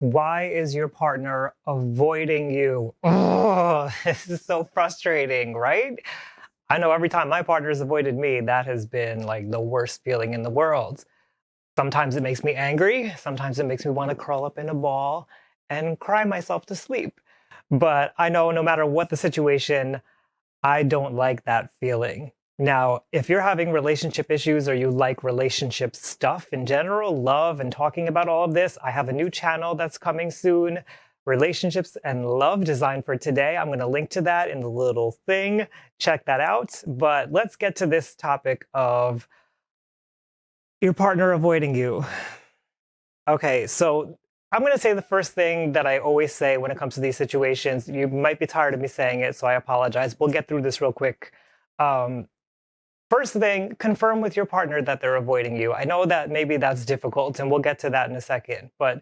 Why is your partner avoiding you? Oh, this is so frustrating, right? I know every time my partner's avoided me, that has been like the worst feeling in the world. Sometimes it makes me angry. Sometimes it makes me want to curl up in a ball and cry myself to sleep. But I know no matter what the situation, I don't like that feeling. Now, if you're having relationship issues or you like relationship stuff in general, love and talking about all of this, I have a new channel that's coming soon, Relationships and Love Design for Today. I'm going to link to that in the little thing. Check that out. But let's get to this topic of your partner avoiding you. Okay, so I'm going to say the first thing that I always say when it comes to these situations. You might be tired of me saying it, so I apologize. We'll get through this real quick. Um, First thing, confirm with your partner that they're avoiding you. I know that maybe that's difficult, and we'll get to that in a second, but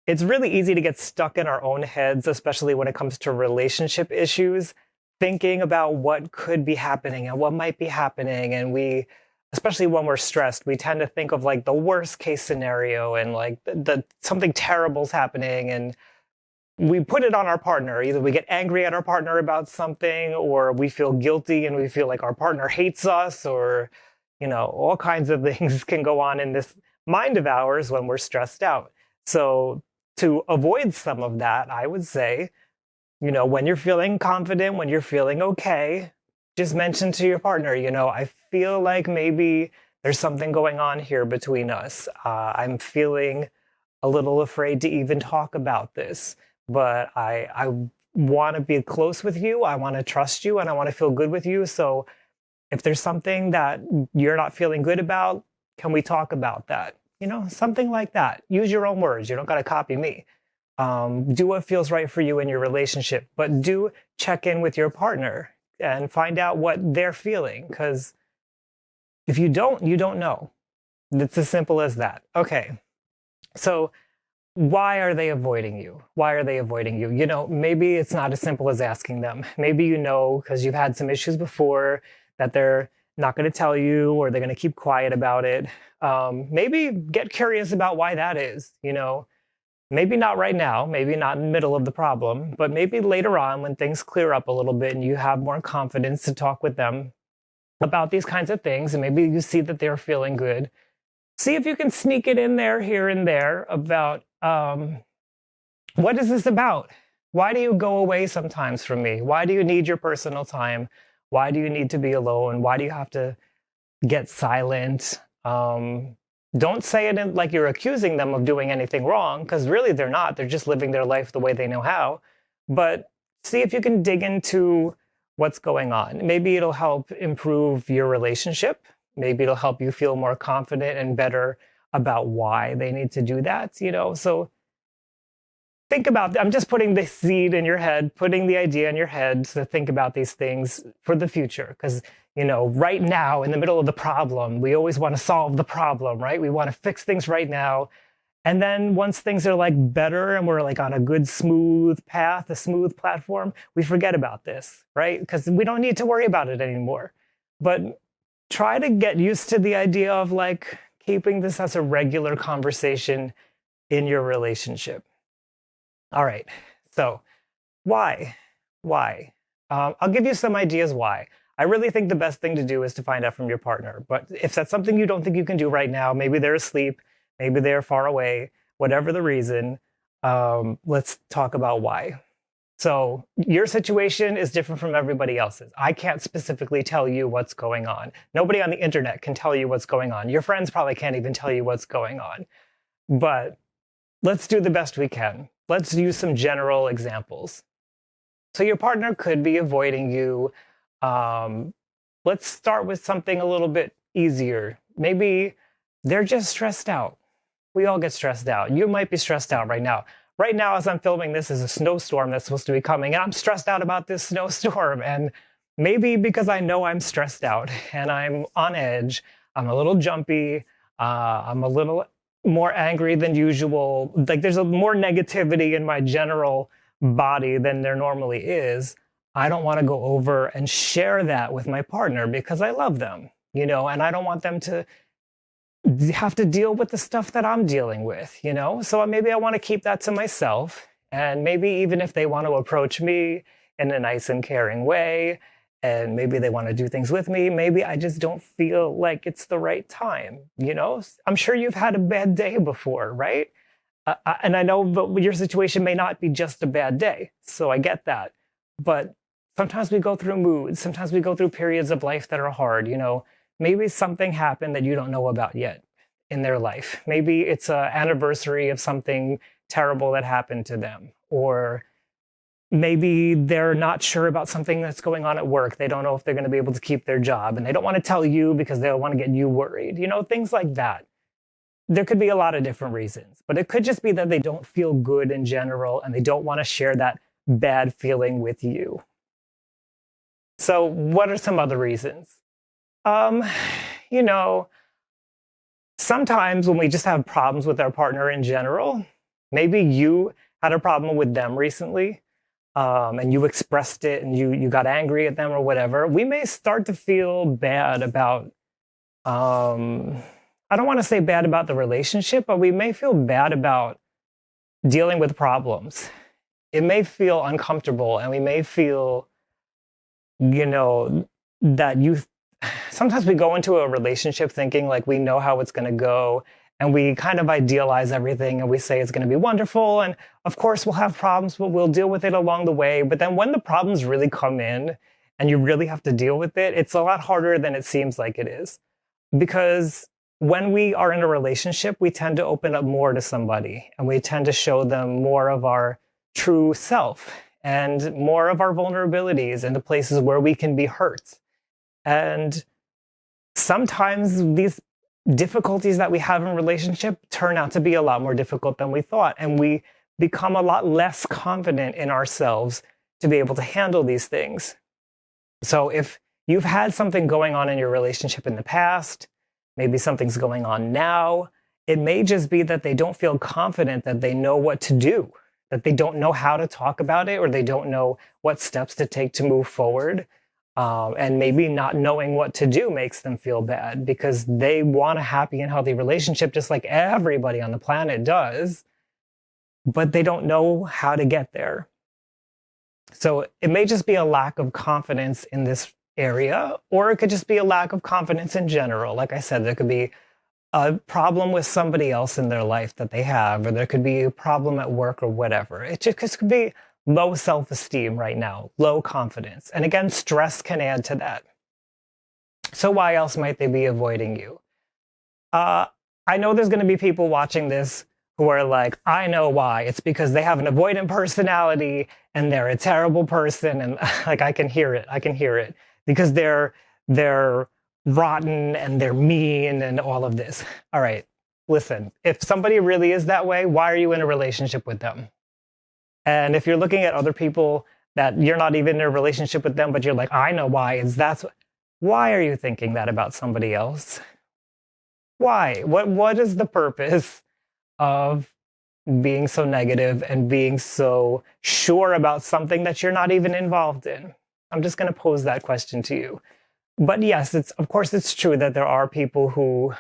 it's really easy to get stuck in our own heads, especially when it comes to relationship issues, thinking about what could be happening and what might be happening. And we, especially when we're stressed, we tend to think of like the worst case scenario and like something terrible's happening. And we put it on our partner. Either we get angry at our partner about something, or we feel guilty and we feel like our partner hates us, or, all kinds of things can go on in this mind of ours when we're stressed out. So to avoid some of that, I would say, when you're feeling confident, when you're feeling okay, just mention to your partner, I feel like maybe there's something going on here between us. I'm feeling a little afraid to even talk about this, but I want to be close with you. I want to trust you and I want to feel good with you. So if there's something that you're not feeling good about, can we talk about that? Something like that. Use your own words. You don't got to copy me. Do what feels right for you in your relationship, but do check in with your partner and find out what they're feeling. Because if you don't, you don't know. It's as simple as that. Okay. So why are they avoiding you? Why are they avoiding you? Maybe it's not as simple as asking them. Maybe because you've had some issues before that they're not going to tell you, or they're going to keep quiet about it. Maybe get curious about why that is. Maybe not right now, maybe not in the middle of the problem, but maybe later on when things clear up a little bit and you have more confidence to talk with them about these kinds of things, and maybe you see that they're feeling good. See if you can sneak it in there, here and there, about what is this about? Why do you go away sometimes from me? Why do you need your personal time? Why do you need to be alone? Why do you have to get silent? Don't say it like you're accusing them of doing anything wrong, because really they're not. They're just living their life the way they know how. But see if you can dig into what's going on. Maybe it'll help improve your relationship. Maybe it'll help you feel more confident and better about why they need to do that, So think about, I'm just putting the seed in your head, putting the idea in your head to think about these things for the future. Because, right now in the middle of the problem, we always want to solve the problem, right? We want to fix things right now. And then once things are like better and we're like on a good, smooth path, a smooth platform, we forget about this, right? Because we don't need to worry about it anymore. But try to get used to the idea of like keeping this as a regular conversation in your relationship. All right. So why? I'll give you some ideas why. I really think the best thing to do is to find out from your partner. But if that's something you don't think you can do right now, maybe they're asleep, maybe they're far away, whatever the reason, let's talk about why. So your situation is different from everybody else's. I can't specifically tell you what's going on. Nobody on the internet can tell you what's going on. Your friends probably can't even tell you what's going on. But let's do the best we can. Let's use some general examples. So your partner could be avoiding you. Let's start with something a little bit easier. Maybe they're just stressed out. We all get stressed out. You might be stressed out right now. Right now, as I'm filming this, is a snowstorm that's supposed to be coming, and I'm stressed out about this snowstorm. And maybe because I know I'm stressed out and I'm on edge, I'm a little jumpy, I'm a little more angry than usual. Like there's a more negativity in my general body than there normally is. I don't want to go over and share that with my partner because I love them, and I don't want them to have to deal with the stuff that I'm dealing with, you know? So maybe I want to keep that to myself. And maybe even if they want to approach me in a nice and caring way, and maybe they want to do things with me, maybe I just don't feel like it's the right time, you know? I'm sure you've had a bad day before, right? And I know but your situation may not be just a bad day. So I get that. But sometimes we go through moods, sometimes we go through periods of life that are hard, you know? Maybe something happened that you don't know about yet in their life. Maybe it's an anniversary of something terrible that happened to them. Or maybe they're not sure about something that's going on at work. They don't know if they're going to be able to keep their job. And they don't want to tell you because they don't want to get you worried. You know, things like that. There could be a lot of different reasons. But it could just be that they don't feel good in general and they don't want to share that bad feeling with you. So what are some other reasons? Um, you know, sometimes when we just have problems with our partner in general, maybe you had a problem with them recently, and you expressed it and you got angry at them or whatever, we may start to feel bad about, I don't want to say bad about the relationship, but we may feel bad about dealing with problems. It may feel uncomfortable and we may feel, you know, that you sometimes we go into a relationship thinking like we know how it's going to go and we kind of idealize everything and we say it's going to be wonderful and of course we'll have problems but we'll deal with it along the way. But then when the problems really come in and you really have to deal with it, it's a lot harder than it seems like it is. Because when we are in a relationship, we tend to open up more to somebody and we tend to show them more of our true self and more of our vulnerabilities and the places where we can be hurt. And sometimes these difficulties that we have in relationship turn out to be a lot more difficult than we thought. And we become a lot less confident in ourselves to be able to handle these things. So if you've had something going on in your relationship in the past, maybe something's going on now, it may just be that they don't feel confident that they know what to do, that they don't know how to talk about it, or they don't know what steps to take to move forward. And maybe not knowing what to do makes them feel bad because they want a happy and healthy relationship just like everybody on the planet does, but they don't know how to get there. So it may just be a lack of confidence in this area, or it could just be a lack of confidence in general. Like I said, there could be a problem with somebody else in their life that they have, or there could be a problem at work or whatever. It just could be low self-esteem right now, low confidence. And again, stress can add to that. So why else might they be avoiding you? I know there's going to be people watching this who are like, I know why. It's because they have an avoidant personality and they're a terrible person. And like, I can hear it. I can hear it because they're rotten and they're mean and all of this. All right, listen, if somebody really is that way, why are you in a relationship with them? And if you're looking at other people that you're not even in a relationship with them, but you're like, I know why, why are you thinking that about somebody else? Why? What is the purpose of being so negative and being so sure about something that you're not even involved in? I'm just going to pose that question to you. But yes, of course it's true that there are people who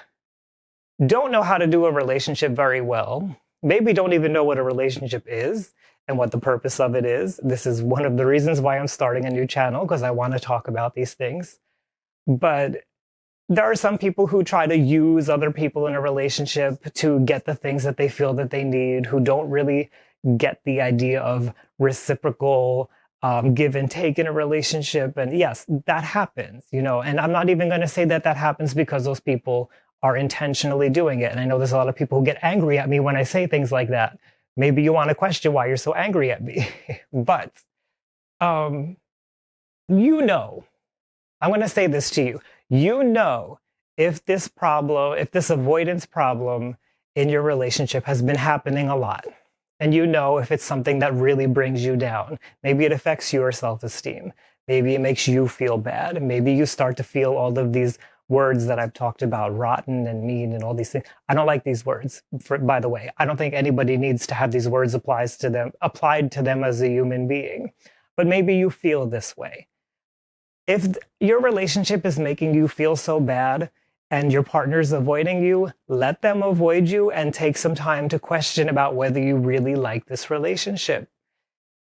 don't know how to do a relationship very well, maybe don't even know what a relationship is and what the purpose of it is. This is one of the reasons why I'm starting a new channel, because I want to talk about these things. But there are some people who try to use other people in a relationship to get the things that they feel that they need, who don't really get the idea of reciprocal give and take in a relationship. And yes, that happens, you know, and I'm not even going to say that that happens because those people are intentionally doing it. And I know there's a lot of people who get angry at me when I say things like that. Maybe you want to question why you're so angry at me. But, you know, I'm going to say this to you. You know, if this avoidance problem in your relationship has been happening a lot, and you know if it's something that really brings you down, maybe it affects your self-esteem, maybe it makes you feel bad, maybe you start to feel all of these words that I've talked about, rotten and mean and all these things. I don't like these words, by the way. I don't think anybody needs to have these words applied to them as a human being. But maybe you feel this way. If your relationship is making you feel so bad, and your partner's avoiding you, let them avoid you and take some time to question about whether you really like this relationship.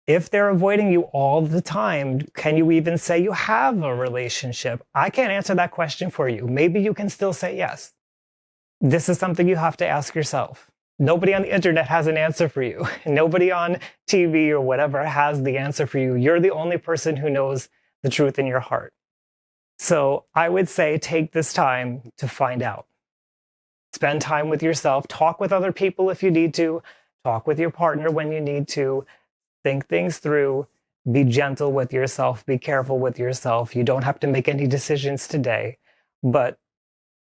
If they're avoiding you all the time, can you even say you have a relationship? I can't answer that question for you. Maybe you can still say yes. This is something you have to ask yourself. Nobody on the internet has an answer for you. Nobody on TV or whatever has the answer for you. You're the only person who knows the truth in your heart. So I would say take this time to find out. Spend time with yourself. Talk with other people if you need to. Talk with your partner when you need to. Think things through. Be gentle with yourself. Be careful with yourself. You don't have to make any decisions today, but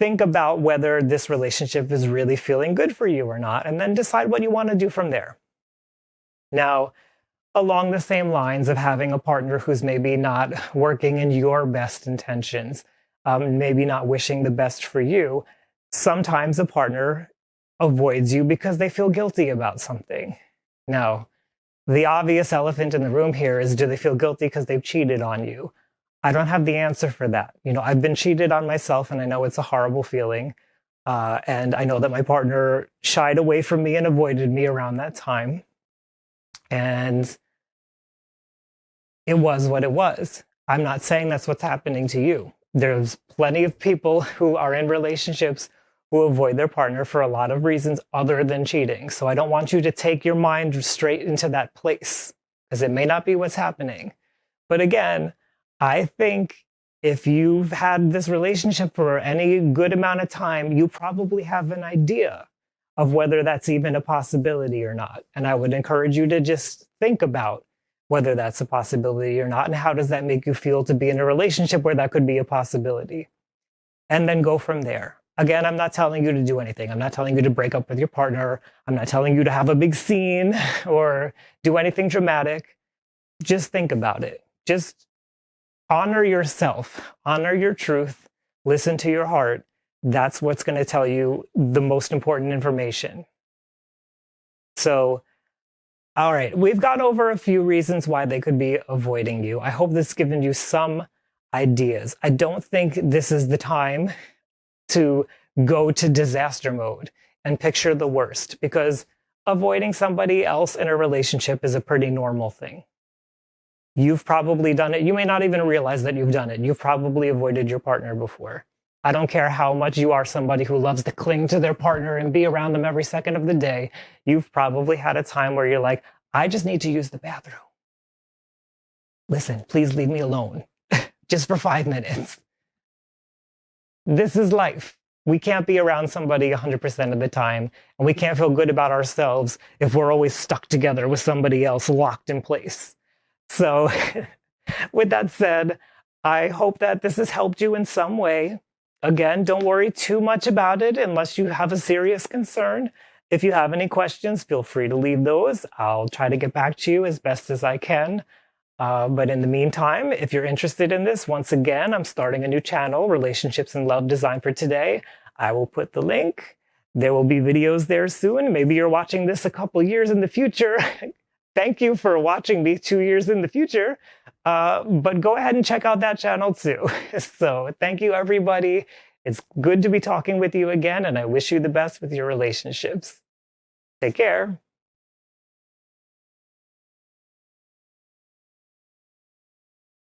think about whether this relationship is really feeling good for you or not, and then decide what you want to do from there. Now, along the same lines of having a partner who's maybe not working in your best intentions, maybe not wishing the best for you, sometimes a partner avoids you because they feel guilty about something. Now, the obvious elephant in the room here is, do they feel guilty because they've cheated on you? I don't have the answer for that. I've been cheated on myself, and I know it's a horrible feeling. And I know that my partner shied away from me and avoided me around that time. And it was what it was. I'm not saying that's what's happening to you. There's plenty of people who are in relationships who avoid their partner for a lot of reasons other than cheating. So I don't want you to take your mind straight into that place, because it may not be what's happening. But again, I think if you've had this relationship for any good amount of time, you probably have an idea of whether that's even a possibility or not. And I would encourage you to just think about whether that's a possibility or not, and how does that make you feel to be in a relationship where that could be a possibility. And then go from there. Again, I'm not telling you to do anything. I'm not telling you to break up with your partner. I'm not telling you to have a big scene or do anything dramatic. Just think about it. Just honor yourself, honor your truth, listen to your heart. That's what's going to tell you the most important information. So, all right, we've gone over a few reasons why they could be avoiding you. I hope this has given you some ideas. I don't think this is the time to go to disaster mode and picture the worst, because avoiding somebody else in a relationship is a pretty normal thing. You've probably done it. You may not even realize that you've done it. You've probably avoided your partner before. I don't care how much you are somebody who loves to cling to their partner and be around them every second of the day. You've probably had a time where you're like, I just need to use the bathroom. Listen, please leave me alone. Just for 5 minutes. This is life. We can't be around somebody 100% of the time, and we can't feel good about ourselves if we're always stuck together with somebody else locked in place. So with that said, I hope that this has helped you in some way. Again, don't worry too much about it unless you have a serious concern. If you have any questions, feel free to leave those. I'll try to get back to you as best as I can. But in the meantime, if you're interested in this, once again, I'm starting a new channel, Relationships and Love Design for Today. I will put the link. There will be videos there soon. Maybe you're watching this a couple years in the future. Thank you for watching me 2 years in the future. But go ahead and check out that channel too. So thank you, everybody. It's good to be talking with you again, and I wish you the best with your relationships. Take care.